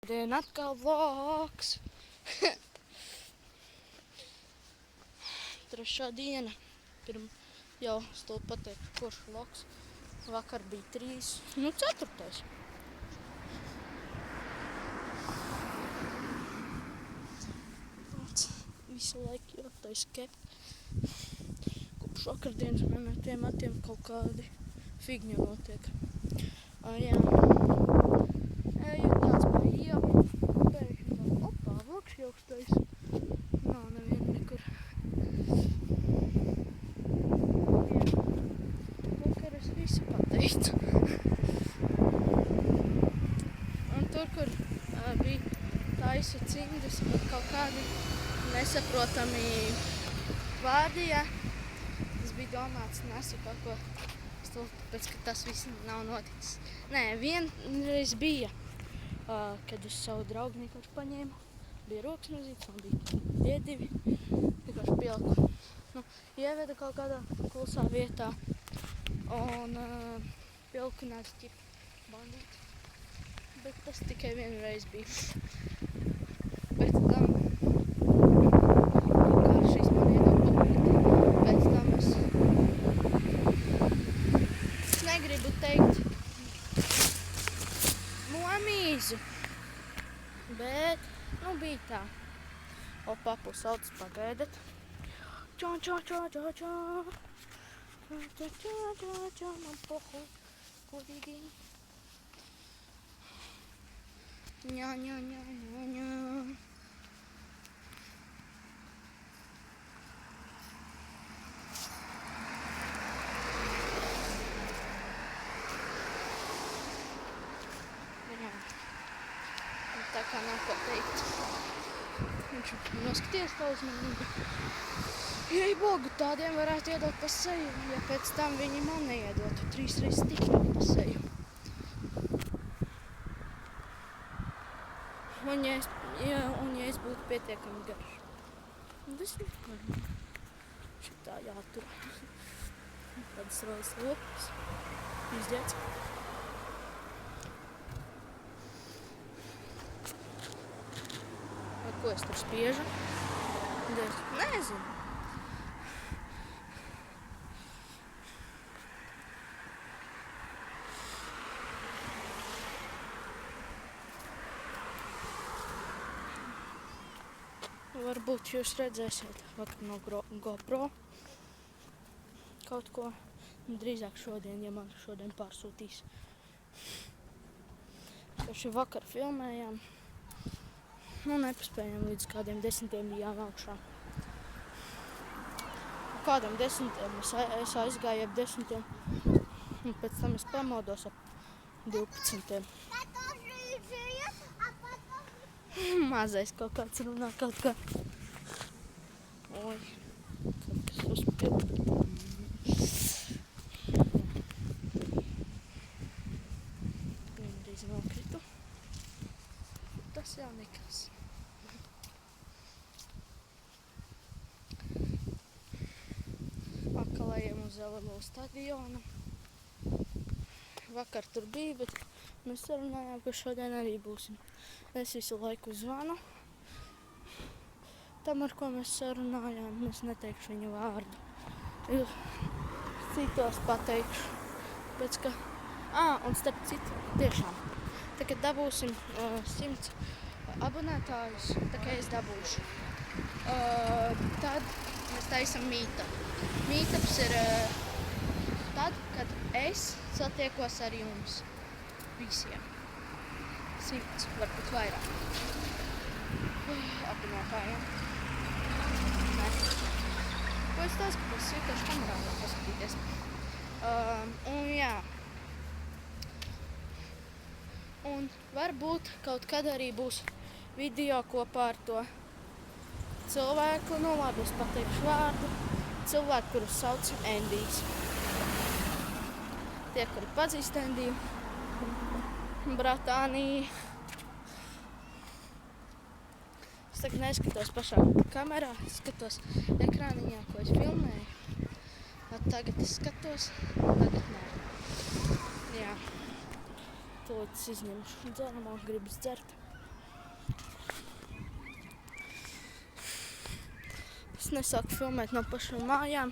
Šodien atkal vlogs. Trešā diena. Jau stulbi pateikt, kurš vlogs. Vakar bija 3. 4. Visu laiku jātais kep. Kopš vakardienas man ar tiem matiem kaut kādi figņi notiek. Jā. Eju tāds pa ielu. Pēkšņi tā, opā, vlogs jaukstais. Nav neviena nekur. Jā. Vakar es visu pateicu. Un tur, kur bija taisu cimdus, bet kaut kādi nesaprotami vārdi, ja. Tas bija domāts, nesu kaut ko stulbi, tāpēc, ka tas viss nav noticis. Nē, vienreiz bija, kad es savu draugnīku paņēmu. Bija rokas nozīts, man bija tie 2. Vienkārši pielku. Ieveda kaut kādā klusā vietā. Un pilku nāca ķip bandīt. Bet tas tikai vienreiz bija. Pēc tam šīs man iedabūti. Pēc tam es negribu teikt momīzu. Bet, bija tā. O, papu sauc, pagaidat. Čā, čā, čā, čā, čā. Čā, čā, čā, čā, čā, man pohu. Kodīgi. Ņā, ņā, ņā, ņā, ņā. Jā. Tā kā nav ko teikt. Viņš noskaties tā uzmanīgi. Jei bogu, tādiem varētu iedot pa seju, ja pēc tam viņi man neiedotu 3 reizes tik ļoti pa seju. Un ja es būtu pietiekami garš. Tas ir šitā jātur. Tādas rodas lopas. Izģēts. Ko es tur spiežu? Nezinu. Varbūt jūs redzēsiet no GoPro kaut ko. Drīzāk šodien, ja man šodien pārsūtīs. Taču vakar filmējām. Nepaspējām līdz kādiem 10 bijām augšā. Kādam 10 es aizgāju ap 10. Un pēc tam es pamodos ap 12. Mazais kaut kāds runā kaut kā. Oi, kaut kas uzpilda. Vienreiz nokritu. Tas jau nekas. Atkal ejam uz LMU stadionu. Vakar tur bija, bet mēs sarunājām, ka šodien arī būsim. Es visu laiku zvanu. Tam, ar ko mēs sarunājām, es neteikšu viņa vārdu. Citos pateikšu. Pēc ka... un starp citu, tiešām. Tā, kad dabūsim 100 abonētājus, tā kā es dabūšu, tad mēs taisam meetup. Meetups ir tad, kad es satiekos ar jums visiem. 100, varbūt vairāk. Abonētājiem. Nē. Ko es tās, ka tas vienkārši kamerā var paskatīties. Un jā. Un varbūt kaut kad arī būs video kopā ar to cilvēku, labi, es pateikšu vārdu, cilvēku, kurus sauc Endijs. Tie, kuri pazīst Endiju, Bratāniju. Es tagad neskatos pašā kamerā, skatos ekrāniņā, ko es filmēju. Tagad es skatos, tagad nē. Jā. Tūlīt es izņemšu dzeramo, gribas dzert. Es nesāku filmēt no pašām mājām,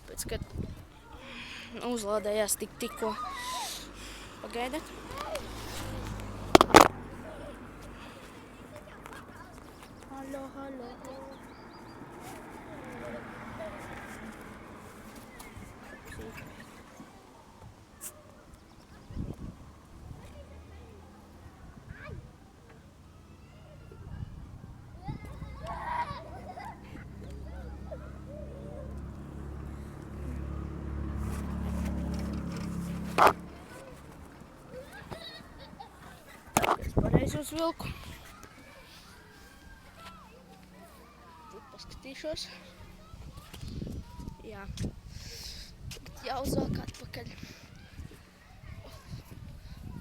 pēc, kad uzlādējās tikko. Pagaidiet. Halo. Es pareizi uzvilku. Tad paskatīšos. Jā. Tagad jāuzvelk atpakaļ.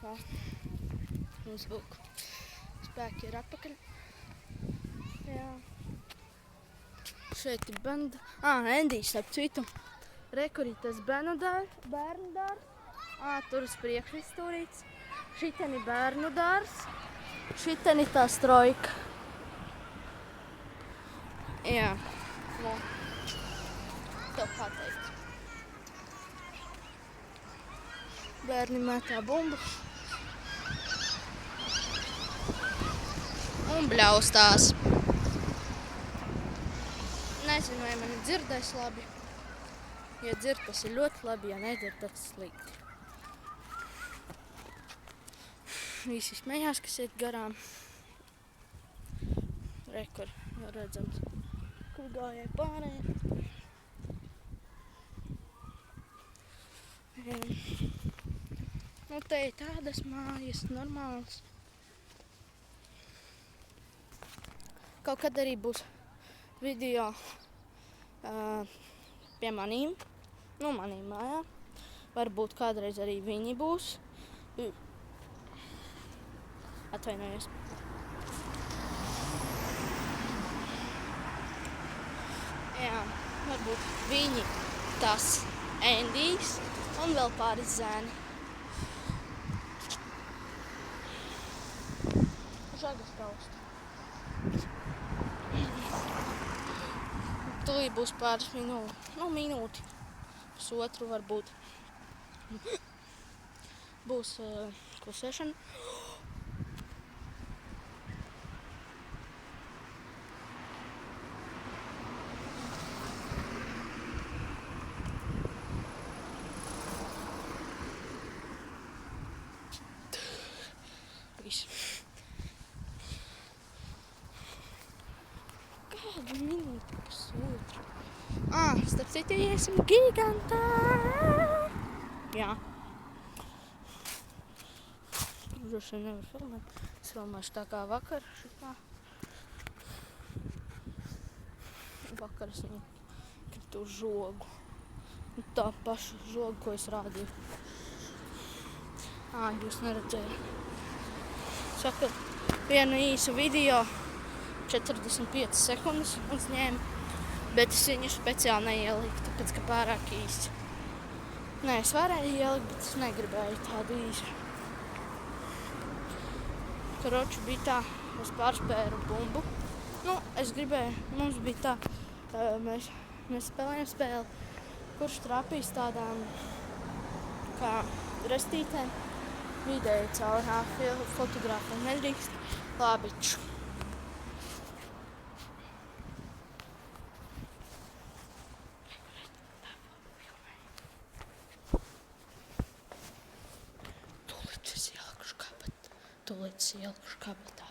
Jā. Uzvilku. Spēki ir atpakaļ. Jā. Šeit ir bērnu Endijs, ap citu. Re, kur ir tas bērnu dārs. Tur uz priekšu izstūrīts. Šiten ir bērnu dārs. Šiten ir tā strojka. Jā. No. Tev pateikt. Bērni metā bumbas. Un bļaustās. Nezinu, vai mani dzirdēs labi. Ja dzird, tas ir ļoti labi, ja nedzird, tas slikti. Visi smējās, kas iet garām. Re, kur redzams, kur gājēja pārējie. Nu, te ir tādas mājas, normālas. Kaut kad arī būs video pie manīm. Nu, manīm mājā. Varbūt kādreiz arī viņi būs. Atvainojos. Jā, varbūt viņi, tas Endijs un vēl pāris zēni. Žagas tausta. Tūlīt būs pāris minūti. Nu, minūti. Pusotru varbūt. Būs klusēšana. Viss. Kādu minūti pusotru? Starp citu, iesim Gigantā. Jā. Droši vien nevar filmēt. Es filmēšu tā kā vakar. Šitā. Vakar es kritu uz žogu. Tā pašu žogu, ko es rādīju. Jūs neredzējāt. Saka, vienu īsu video, 45 sekundes uzņēma. Bet es viņu speciāli neieliku, tāpēc, ka pārāk īsi. Nē, es varēju ielikt, bet es negribēju tādu īsu. Karoči bija tā, es pārspēru bumbu. Nu, es gribēju, mums bija tā, mēs spēlējam spēli, kurš trapīs tādām kā restītēm. Vidēji cauri fotogrāfiem nedrīkst. Labi. Tūlīt es ielikušu kabatā.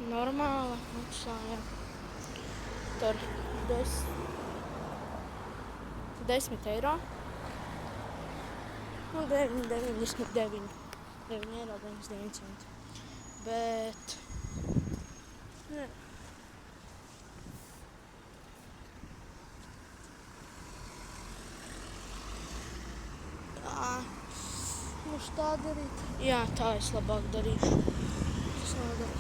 normāla maksāja. Tur 10 eiro. Nu, 9,99 eiro 99 centi. Bet... Ne. Mums tā darīt? Jā, tā es labāk darīšu. Savādāk.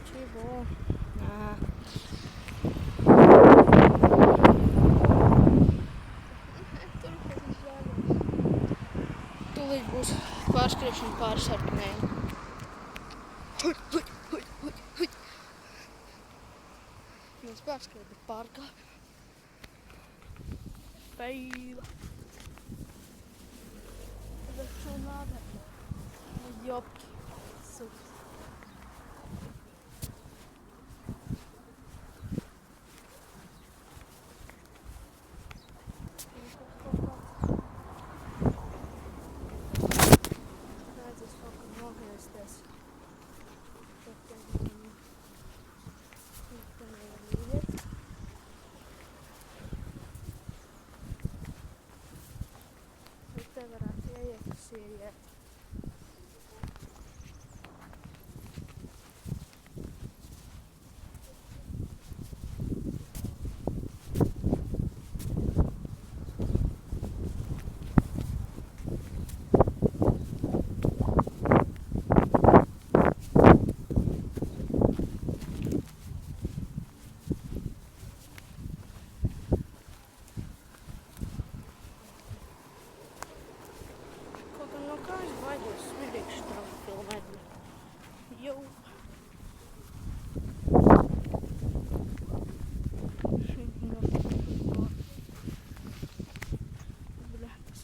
Čibo. Tūlīt būs pārskriešana pāri sarkanējiem. Mēs pārskrien, bet pārkāp. Peila. Bet šo nādēļ. Jopki. Super. Redzēs kaut kā nogriezties. Te varētu ieiet, kas ieiet. Baidos smidīgšu tā filmēt. Jau. Bļatas,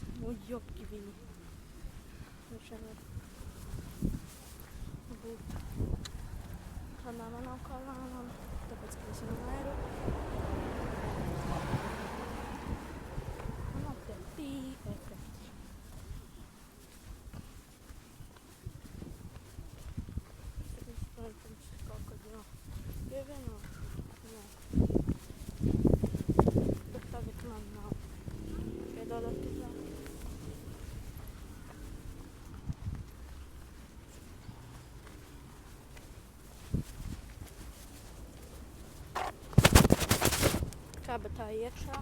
jopki viņi. Šeit var būt. Kanāla nav kā lānām, tāpēc, ka es jau mēru. Man nav tie efekti. Protams, kaut kad jau pievienošu. Jā. Bet tagad man nav. Piedodat tikai. Kabatā iekšā.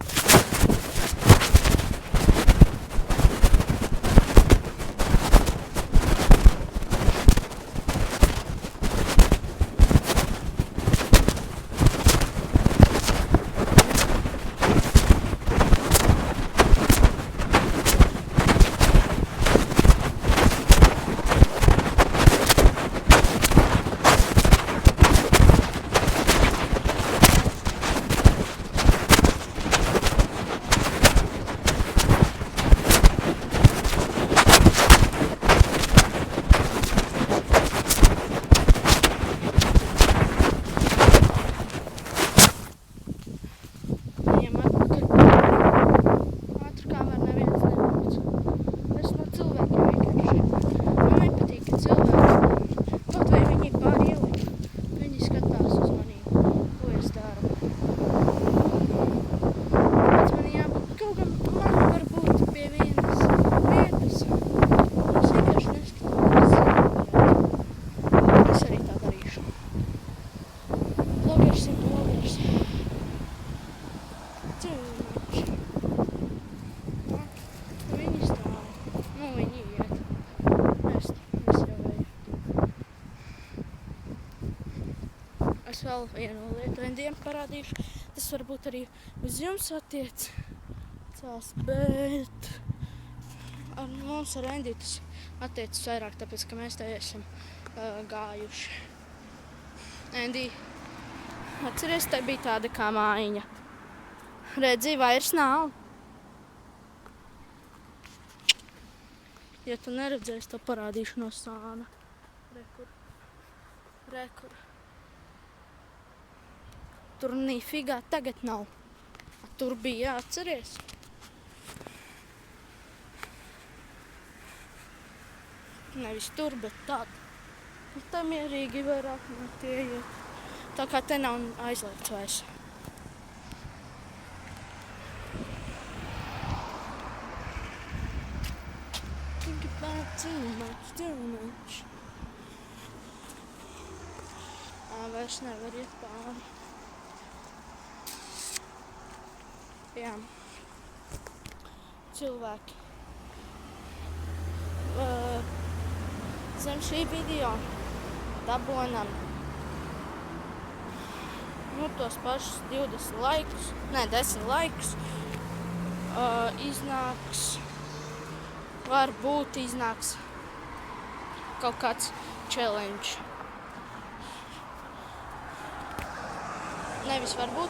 Es vēl vienu lietu Endijam parādīšu. Tas varbūt arī uz jums attiecās, bet ar mums ar Endiju tas attiecas vairāk, tāpēc, ka mēs te esam gājuši. Endi, atceries, te bija tāda kā mājiņa. Redzi, vairs nav. Ja tu neredzēsi, to parādīšu no sāna. Rekur. Tur nifigā tagad nav. Tur bija, atceries? Nevis tur, bet tad. Tā mierīgi vairāk no tie iet. Tā kā te nav aizliegts vairs. Think about too much. Vairs nevar iet pāri. Jā. Cilvēki. Zem šī video dabonam tos pašus 20 laikus, 10 laikus. Varbūt iznāks kaut kāds challenge. Nevis varbūt,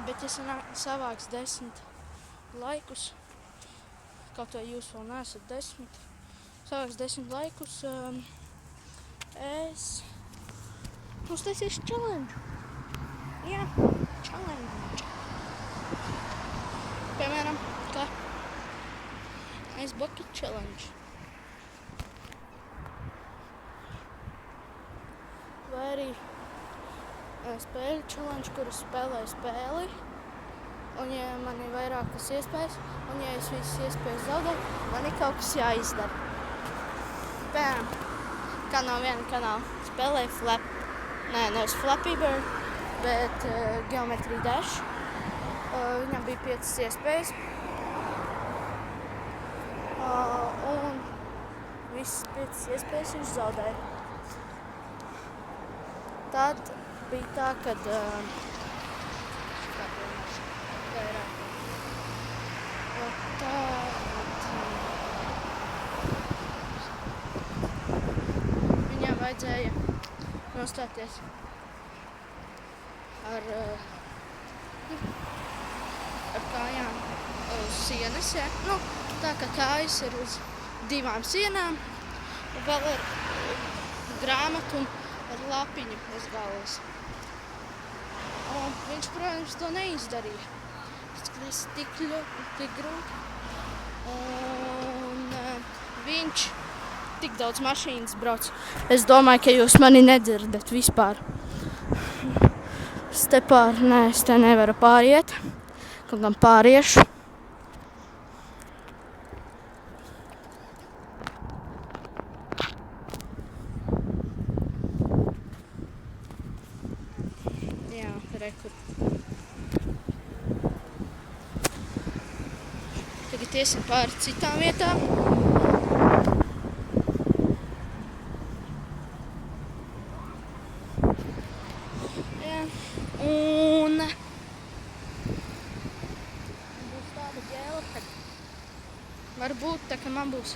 bet ja savāks 10 laikus, kaut vai jūs vēl neesat 10, savāks 10 laikus, es uztaisīšu challenge. Jā, challenge. Piemēram, kā Ice Bucket Challenge. Vai arī spēļu challenge, kuru spēlēju spēli. Un ja man ir vairākas iespējas, un ja es visas iespējas zaudēju, man ir kaut kas jāizdara. Piemēram, kā no viena kanāla spēlēju nevis Flappy Bird, bet Geometry Dash. Viņam bija 5 iespējas. Un visas 5 iespējas viņš zaudēja. Tad bija tā, kad viņam vajadzēja nostāties ar kājām uz sienas, ja? Tā kā kājas ir uz 2 sienām, un vēl ar grāmatu un ar lapiņu uz galvas. Un viņš, protams, to neizdarīja. Tas tik grūti. Un viņš tik daudz mašīnas brauc. Es domāju, ka jūs mani nedzirdat vispār. Es te nevaru pāriet. Kaut gan pāriešu. Jā, rekur. Tagad iesim pāri citām vietām. Jā, un būs tāda ģēla, ka varbūt tā, ka man būs,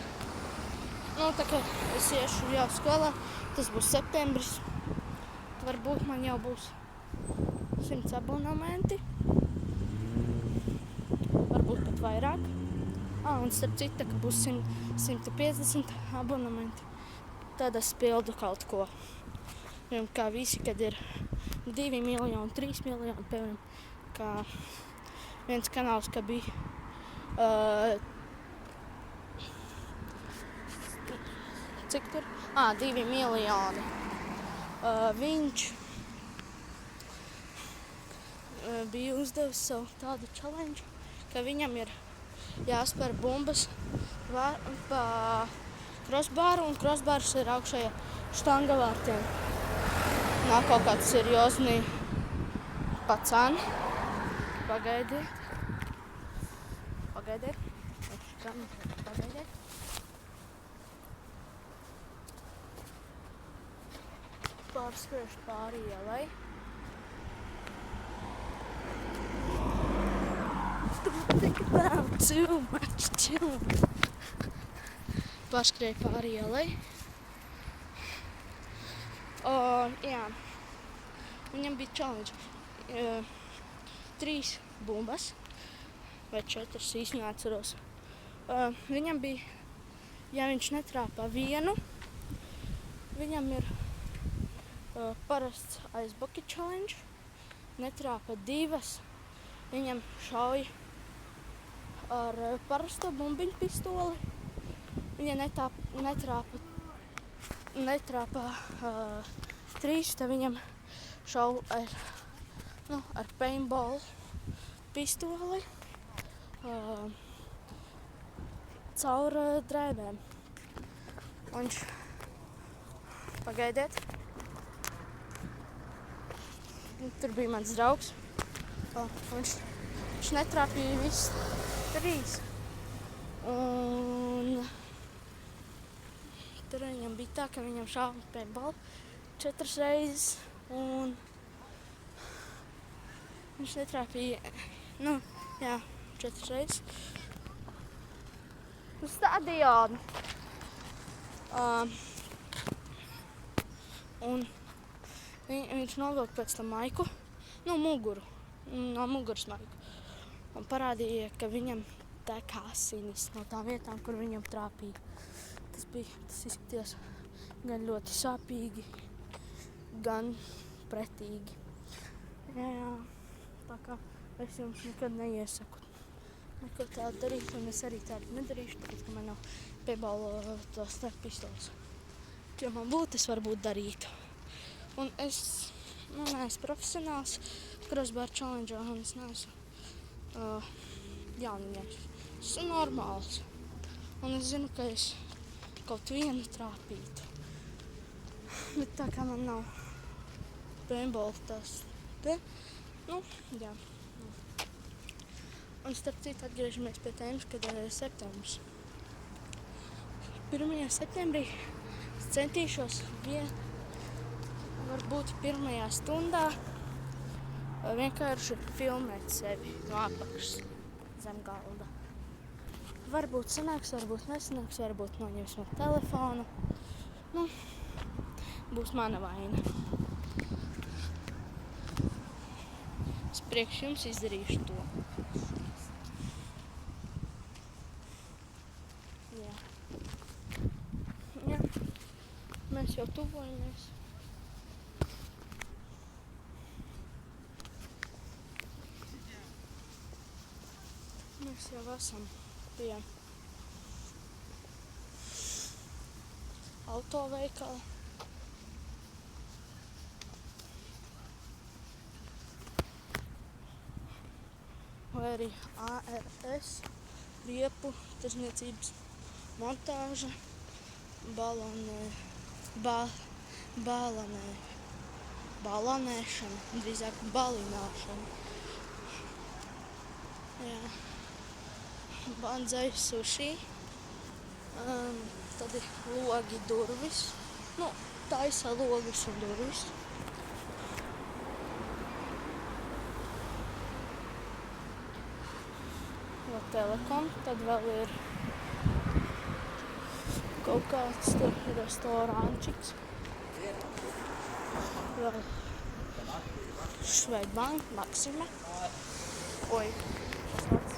tā kā es iešu jau skolā, tas būs septembris, varbūt man jau būs 100 abonementi, varbūt pat vairāk. Un starp citu, ka būs 150 abonementi, tad es pildu kaut ko. Kā visi, kad ir 2 miljoni, 3 miljoni, piemēram, kā viens kanāls, ka bija cik tur? 2 miljoni. Viņš bija uzdevis savu tādu challenge, ka viņam ir jāspēr bumbas pa crossbāru, un crossbārs ir augšējā štanga vārtiem. Nav kaut kāds seriozni pacan. Pagaidiet. Pārskriešu pāri ielai. Don't think about too much chilling. Pārskrieju pāri ielai. Jā. Viņam bija challenge. 3 bumbas. Vai 4, īsti neatceros. Viņam bija, ja viņš netrāpā vienu, viņam ir parasts Ice Bucket Challenge. Netrāpa 2, viņam šauj ar parasto bumbiņu pistoli. Viņa netrāpa trīšu, tad viņam šauj ar paintball pistoli caur drēbēm. Viņš pagaidiet. Tur bija mans draugs. Viņš netrāpīja visus 3. Un tur viņam bija tā, ka viņam šāva paintball 4 reizes. Un viņš netrāpīja, 4 reizes. Uz stadionu. Un viņš novilka pēc tam maiku, muguru, no muguras maiku. Un parādīja, ka viņam tek asinis no tām vietām, kur viņam trāpīja. Tas izskatījās gan ļoti sāpīgi, gan pretīgi. Jā. Tā kā es jums nekad neiesaku neko tādu darīt, un es arī tādu nedarīšu, tāpēc, ka man nav paintball tos pistoles. Ja man būtu, es varbūt darītu. Un es neesmu profesionāls crossbar challenge, un es neesmu jauniņš. Es esmu normāls. Un es zinu, ka es kaut vienu trāpītu. Bet tā kā man nav paintball tas te, jā. Un starp citu atgriežamies pie tēmas, kad ir septembris. 1. septembrī es centīšos varbūt 1. stundā vienkārši filmēt sevi no apakšas zem galda. Varbūt sanāks, varbūt nesanāks, varbūt noņems no telefonu. Būs mana vaina. Es priekš jums izdarīšu to. Jā. Mēs jau tuvojamies. Mēs jau esam pie autoveikala. Vai arī ARS, riepu tirzniecības montāža, balonēšana, drīzāk balināšana. Jā. Banzai sushi, tad ir logi durvis, taisa logus un durvis. Telekom, tad vēl ir kaut kāds tur restorānčiks. Vēl Švedbank, Maxima. Oi.